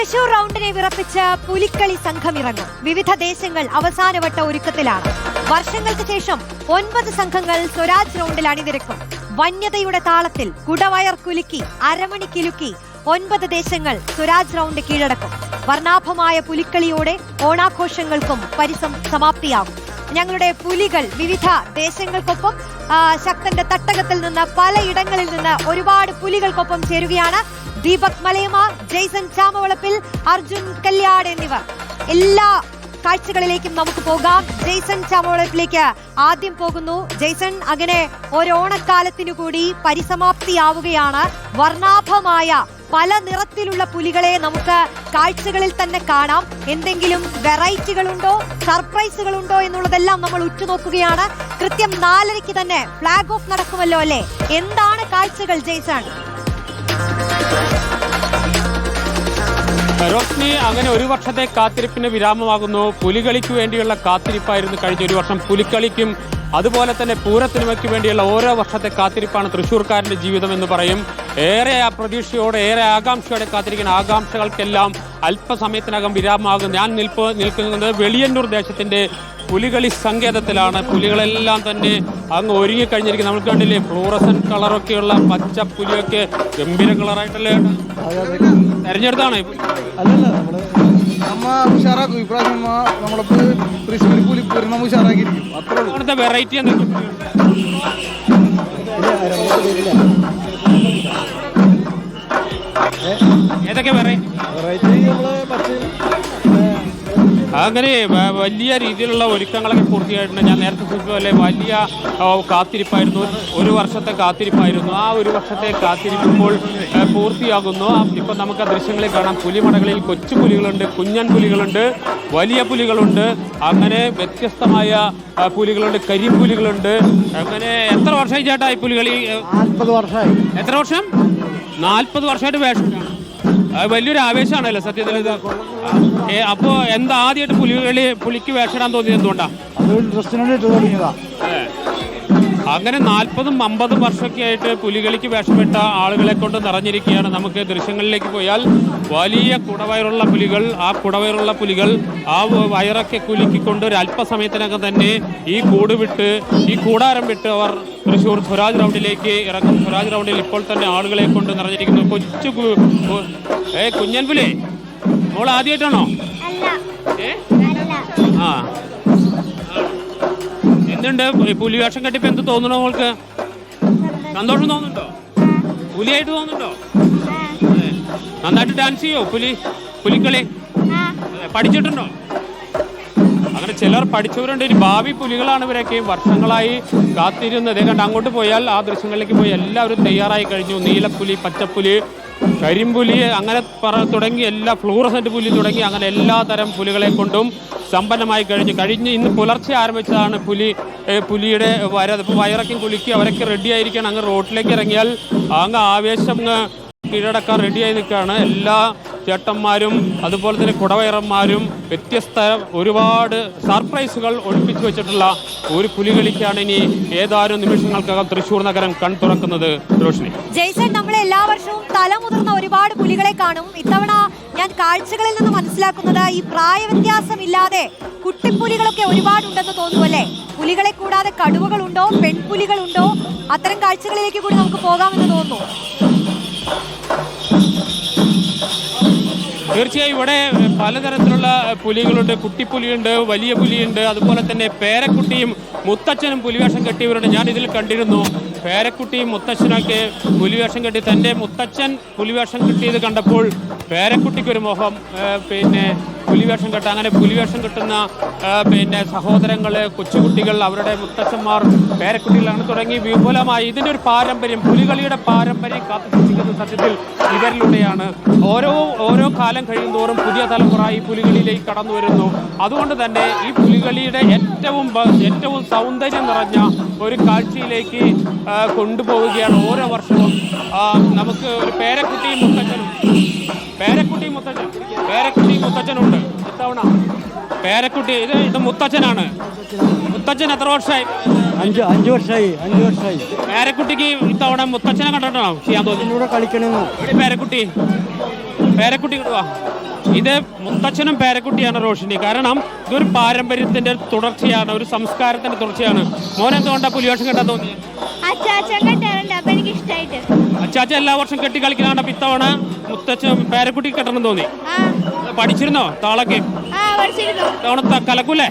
തൃശൂർ റൗണ്ടിനെ വിറപ്പിച്ച് പുലിക്കളി സംഘം ഇറങ്ങും. വിവിധ ദേശങ്ങൾ അവസാനവട്ട ഒരുക്കത്തിലാണ്. വർഷങ്ങൾക്ക് ശേഷം 9 സംഘങ്ങൾ സ്വരാജ് റൗണ്ടിൽ അണിനിരക്കും. വന്യതയുടെ താളത്തിൽ കുടവയർ കുലുക്കി അരമണി കിലുക്കി 9 ദേശങ്ങൾ സ്വരാജ് റൗണ്ട് കീഴടക്കും. വർണ്ണാഭമായ പുലിക്കളിയോടെ ഓണാഘോഷങ്ങൾക്കും സമാപ്തിയാകും. ഞങ്ങളുടെ പുലികൾ വിവിധ ദേശങ്ങൾക്കൊപ്പം ശക്തന്റെ തട്ടകത്തിൽ നിന്ന് പലയിടങ്ങളിൽ നിന്ന് ഒരുപാട് പുലികൾക്കൊപ്പം ചേരുകയാണ്. ദീപക് മലയമ്മ, ജെയ്സൺ ചാമവളപ്പിൽ, അർജുൻ കല്യാട് എന്നിവർ. എല്ലാ കാഴ്ചകളിലേക്കും നമുക്ക് പോകാം. ജെയ്സൺ ചാമവളപ്പിലേക്ക് ആദ്യം പോകുന്നു. ജെയ്സൺ, അങ്ങനെ ഒരോണക്കാലത്തിനു കൂടി പരിസമാപ്തിയാവുകയാണ്. വർണ്ണാഭമായ പല നിറത്തിലുള്ള പുലികളെ നമുക്ക് കാഴ്ചകളിൽ തന്നെ കാണാം. എന്തെങ്കിലും വെറൈറ്റികളുണ്ടോ, സർപ്രൈസുകളുണ്ടോ എന്നുള്ളതെല്ലാം നമ്മൾ ഉറ്റുനോക്കുകയാണ്. കൃത്യം 4:30 തന്നെ ഫ്ലാഗ് ഓഫ് നടക്കുമല്ലോ അല്ലേ? എന്താണ് കാഴ്ചകൾ ജെയ്സൺ? റോഷ്നി, അങ്ങനെ ഒരു വർഷത്തെ കാത്തിരിപ്പിന് വിരാമമാകുന്നു. പുലികളിക്ക് വേണ്ടിയുള്ള കാത്തിരിപ്പായിരുന്നു കഴിഞ്ഞ ഒരു വർഷം. പുലിക്കളിക്കും അതുപോലെ തന്നെ പൂരത്തിനുമയ്ക്ക് വേണ്ടിയുള്ള ഓരോ വർഷത്തെ കാത്തിരിപ്പാണ് തൃശ്ശൂർക്കാരൻ്റെ ജീവിതം എന്ന് പറയും. ഏറെ പ്രതീക്ഷയോടെ, ഏറെ ആകാംക്ഷയോടെ കാത്തിരിക്കുന്ന ആകാംക്ഷകൾക്കെല്ലാം അല്പസമയത്തിനകം വിരാമമാകും. ഞാൻ നിൽക്കുന്നത് വെളിയന്നൂർ ദേശത്തിൻ്റെ പുലികളി സങ്കേതത്തിലാണ്. പുലികളെല്ലാം തന്നെ അങ്ങ് ഒരുങ്ങിക്കഴിഞ്ഞിരിക്കും. നമുക്ക് കണ്ടില്ലേ, ഫ്ലൂറസൻറ്റ് കളറൊക്കെയുള്ള പച്ച പുലിയൊക്കെ ഗംഭീര കളറായിട്ടല്ലേ തെരഞ്ഞെടുത്താണ്. അവിടുത്തെ വെറൈറ്റി ഏതൊക്കെ വെറൈറ്റി? അങ്ങനെ വലിയ രീതിയിലുള്ള ഒരുക്കങ്ങളൊക്കെ പൂർത്തിയായിട്ടുണ്ട്. ഞാൻ നേരത്തെ സൂചിപ്പിച്ചതുപോലെ വലിയ കാത്തിരിപ്പായിരുന്നു, ഒരു വർഷത്തെ കാത്തിരിപ്പായിരുന്നു. ആ ഒരു വർഷത്തെ കാത്തിരിക്കുമ്പോൾ പൂർത്തിയാകുന്നു. ഇപ്പം നമുക്ക് ആ ദൃശ്യങ്ങളിൽ കാണാം. പുലിമടകളിൽ കൊച്ചു പുലികളുണ്ട്, കുഞ്ഞൻ പുലികളുണ്ട്, വലിയ പുലികളുണ്ട്, അങ്ങനെ വ്യത്യസ്തമായ പുലികളുണ്ട്, കരിമ്പുലികളുണ്ട്. അങ്ങനെ എത്ര വർഷമായി ചേട്ടാ ഈ പുലികളി? 40 വർഷമായി. എത്ര വർഷം? 40 വർഷമായിട്ട് വേഷമാണ്. വലിയൊരു ആവേശമാണല്ലോ സത്യത്തിൽ ഇത്. അപ്പോൾ എന്താ ആദ്യമായിട്ട് പുലിക്ക് വേഷമിടാൻ തോന്നിയത് എന്തുകൊണ്ടാണ്? അങ്ങനെ 40ഉം 50ഉം വർഷമൊക്കെ ആയിട്ട് പുലികളിക്ക് വേഷമിട്ട ആളുകളെ കൊണ്ട് നിറഞ്ഞിരിക്കുകയാണ്. നമുക്ക് ദൃശ്യങ്ങളിലേക്ക് പോയാൽ വലിയ കുടവയറുള്ള പുലികൾ, ആ കുടവയറുള്ള പുലികൾ ആ വയറൊക്കെ കുലുക്കിക്കൊണ്ട് ഒരു അല്പസമയത്തിനകം തന്നെ ഈ കൂടാരം വിട്ട് അവർ തൃശ്ശൂർ സ്വരാജ് റൗണ്ടിലേക്ക് ഇറങ്ങും. സ്വരാജ് റൗണ്ടിൽ ഇപ്പോൾ തന്നെ ആളുകളെ കൊണ്ട് നിറഞ്ഞിരിക്കുന്നു. കുഞ്ഞൻ പുലി, മോൾ ആദ്യമായിട്ടാണോ? ആ, എന്തുണ്ട് പുലിവേഷം കെട്ടിപ്പോ എന്ത് തോന്നണോ മോൾക്ക്? സന്തോഷം തോന്നുന്നുണ്ടോ? പുലിയായിട്ട് തോന്നുന്നുണ്ടോ? നന്നായിട്ട് ഡാൻസ് ചെയ്യോ പുലിക്കളി? പഠിച്ചിട്ടുണ്ടോ? അങ്ങനെ ചിലർ പഠിച്ചവരുണ്ട്. ഇനി ഭാവി പുലികളാണ് ഇവരൊക്കെ. വർഷങ്ങളായി കാത്തിരുന്നത് കണ്ട് അങ്ങോട്ട് പോയാൽ ആ ദൃശ്യങ്ങളിലേക്ക് പോയി എല്ലാവരും തയ്യാറായി കഴിഞ്ഞു. നീലപ്പുലി, പച്ചപ്പുലി, കരിമ്പുലി, അങ്ങനെ തുടങ്ങി എല്ലാ ഫ്ലൂറസെന്റ് പുലി തുടങ്ങി അങ്ങനെ എല്ലാ തരം പുലികളെ കൊണ്ടും സമ്പന്നമായി കഴിഞ്ഞ് ഇന്ന് പുലർച്ചെ ആരംഭിച്ചതാണ് പുലിയുടെ വയറൊക്കെ കുലുക്കി അവരൊക്കെ റെഡിയായിരിക്കുകയാണ്. അങ്ങ് റോഡിലേക്ക് ഇറങ്ങിയാൽ അങ്ങ് ആവേശം കീഴടക്കാൻ റെഡിയായി നിൽക്കുകയാണ്. എല്ലാ ചേട്ടന്മാരും അതുപോലെ തന്നെ കുടവയറന്മാരും വ്യത്യസ്ത ഒരുപാട് സർപ്രൈസുകൾ ഒളിപ്പിച്ചു വെച്ചിട്ടുള്ള ഒരു പുലികളിക്കാണ് ഇനി ഏതാനും നിമിഷങ്ങൾക്കകം തൃശ്ശൂർ നഗരം കൺ തുറക്കുന്നത്. റോഷിനി, ജയ്സൺ, നമ്മൾ എല്ലാ വർഷവും തലമുതിർന്ന ഒരുപാട് പുലികളെ കാണും. ഇത്തവണ ഞാൻ കാഴ്ചകളിൽ നിന്ന് മനസ്സിലാക്കുന്നത് ഈ പ്രായവ്യത്യാസമില്ലാതെ കുട്ടിപ്പുലികളൊക്കെ ഒരുപാടുണ്ടെന്ന് തോന്നുന്നു അല്ലേ? പുലികളെ കൂടാതെ കടുവകളുണ്ടോ, പെൺപുലികളുണ്ടോ? അത്തരം കാഴ്ചകളിലേക്ക് കൂടി നമുക്ക് പോകാമെന്ന് തോന്നുന്നു. തീർച്ചയായും ഇവിടെ പലതരത്തിലുള്ള പുലികളുണ്ട്. കുട്ടിപ്പുലിയുണ്ട്, വലിയ പുലിയുണ്ട്, അതുപോലെ തന്നെ പേരക്കുട്ടിയും മുത്തച്ഛനും പുലിവേഷം കെട്ടിയവരുണ്ട്. ഞാൻ ഇതിൽ കണ്ടിരുന്നു. പേരക്കുട്ടിയും മുത്തച്ഛനൊക്കെ പുലിവേഷം കെട്ടി. തൻ്റെ മുത്തച്ഛൻ പുലിവേഷം കെട്ടിയത് കണ്ടപ്പോൾ പേരക്കുട്ടിക്കൊരു മോഹം, പുലിവേഷം കെട്ടാൻ. അങ്ങനെ പുലിവേഷം കെട്ടുന്ന സഹോദരങ്ങൾ, കൊച്ചുകുട്ടികൾ, അവരുടെ മുത്തച്ഛന്മാർ, പേരക്കുട്ടികളാണ് തുടങ്ങി വിപുലമായി ഇതിൻ്റെ ഒരു പാരമ്പര്യം, പുലികളിയുടെ പാരമ്പര്യം കാത്തുസൂക്ഷിക്കുന്ന സത്യത്തിൽ ഇവരിലൂടെയാണ്. ഓരോ കാലം കഴിയുന്തോറും പുതിയ തലമുറ ഈ പുലികളിലേക്ക് കടന്നു വരുന്നു. അതുകൊണ്ട് തന്നെ ഈ പുലികളിയുടെ ഏറ്റവും സൗന്ദര്യം നിറഞ്ഞ ഒരു കാഴ്ചയിലേക്ക് കൊണ്ടുപോവുകയാണ് ഓരോ വർഷവും. നമുക്ക് ഒരു പേരക്കുട്ടിയും മുത്തച്ഛനുണ്ട് ഇത്തവണ. പേരക്കുട്ടി ഇത് മുത്തച്ഛനാണ്. മുത്തച്ഛൻ എത്ര വർഷമായി? 5 വർഷമായി. പേരക്കുട്ടിക്ക് ഇത്തവണ മുത്തച്ഛനെ കണ്ടിട്ടാണോ ചെയ്യാൻ തോന്നുന്നു? കളിക്കണമെന്ന് പേരക്കുട്ടി കിട്ടുവാ. ഇത് മുത്തച്ഛനും പേരക്കുട്ടിയാണ് റോഷിനി. കാരണം ഇതൊരു പാരമ്പര്യത്തിന്റെ തുടർച്ചയാണ്, ഒരു സംസ്കാരത്തിന്റെ തുടർച്ചയാണ്. മോനെന്തുകൊണ്ടാണ് പുലിവേഷം കെട്ടാൻ തോന്നിയത്? അച്ചാച്ച എല്ലാ വർഷം കെട്ടി കളിക്കാണ്ട് ഇത്തവണ മുത്തച്ഛൻ പേരക്കുട്ടി കെട്ടണം തോന്നി. പഠിച്ചിരുന്നോ താളൊക്കെ? തവണ കലക്കൂലേ?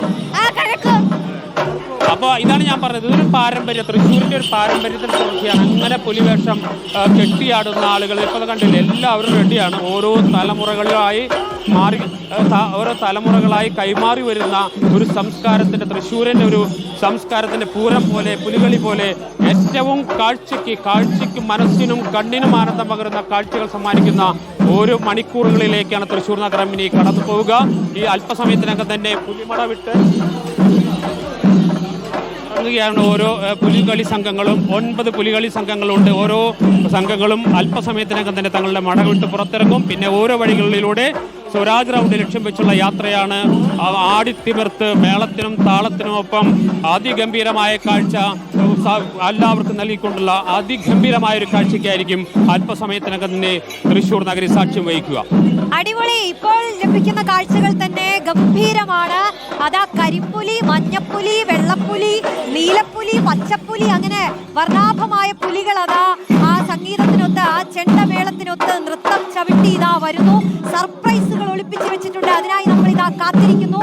അപ്പോൾ ഇതാണ് ഞാൻ പറഞ്ഞത്, ഇതൊരു പാരമ്പര്യം, തൃശ്ശൂരിൻ്റെ ഒരു പാരമ്പര്യത്തിന് തുടർച്ചയാണ്. അങ്ങനെ പുലിവേഷം കെട്ടിയാടുന്ന ആളുകൾ ഇപ്പോൾ കണ്ടില്ല, എല്ലാവരും റെഡിയാണ്. ഓരോ തലമുറകളായി കൈമാറി വരുന്ന ഒരു സംസ്കാരത്തിൻ്റെ, തൃശ്ശൂരിൻ്റെ ഒരു സംസ്കാരത്തിൻ്റെ പൂരം പോലെ, പുലികളി പോലെ ഏറ്റവും കാഴ്ചയ്ക്ക് മനസ്സിനും കണ്ണിനും ആനന്ദം പകരുന്ന കാഴ്ചകൾ സമ്മാനിക്കുന്ന ഓരോ മണിക്കൂറുകളിലേക്കാണ് തൃശ്ശൂർ നഗരം ഇനി കടന്നു പോവുക. ഈ അല്പസമയത്തിനകം തന്നെ പുലിമട വിട്ട് ഓരോ പുലികളി സംഘങ്ങളും, 9 പുലികളി സംഘങ്ങളുണ്ട്. ഓരോ സംഘങ്ങളും അല്പസമയത്തിനകം തന്നെ തങ്ങളുടെ മട വിട്ട് പുറത്തിറങ്ങും. പിന്നെ ഓരോ വഴികളിലൂടെ സ്വരാജ് റൗണ്ട് ലക്ഷ്യം വെച്ചുള്ള യാത്രയാണ്. ആടിത്തിമിർത്ത് മേളത്തിനും താളത്തിനുമൊപ്പം അതിഗംഭീരമായ കാഴ്ച എല്ലാവർക്കും നൽകിക്കൊണ്ടുള്ള അതിഗംഭീരമായ ഒരു കാഴ്ചയ്ക്കായിരിക്കും അല്പസമയത്തിനകം തന്നെ തൃശ്ശൂർ നഗരി സാക്ഷ്യം വഹിക്കുക. അടിപൊളി. ഇപ്പോൾ ലഭിക്കുന്ന കാഴ്ചകൾ തന്നെ ഗംഭീരമാണ്. അതാ കരിപ്പുലി, മഞ്ഞപ്പുലി, വെള്ളപ്പുലി, നീലപ്പുലി, പച്ചപ്പുലി, അങ്ങനെ വർണ്ണാഭമായ പുലികൾ അതാ ആ സംഗീതത്തിനൊത്ത്, ആ ചെണ്ടമേളത്തിനൊത്ത് നൃത്തം ചവിട്ടി ഇതാ വരുന്നു. സർപ്രൈസുകൾ ഒളിപ്പിച്ചു വെച്ചിട്ടുണ്ട്. അതിനായി നമ്മൾ ഇതാ കാത്തിരിക്കുന്നു.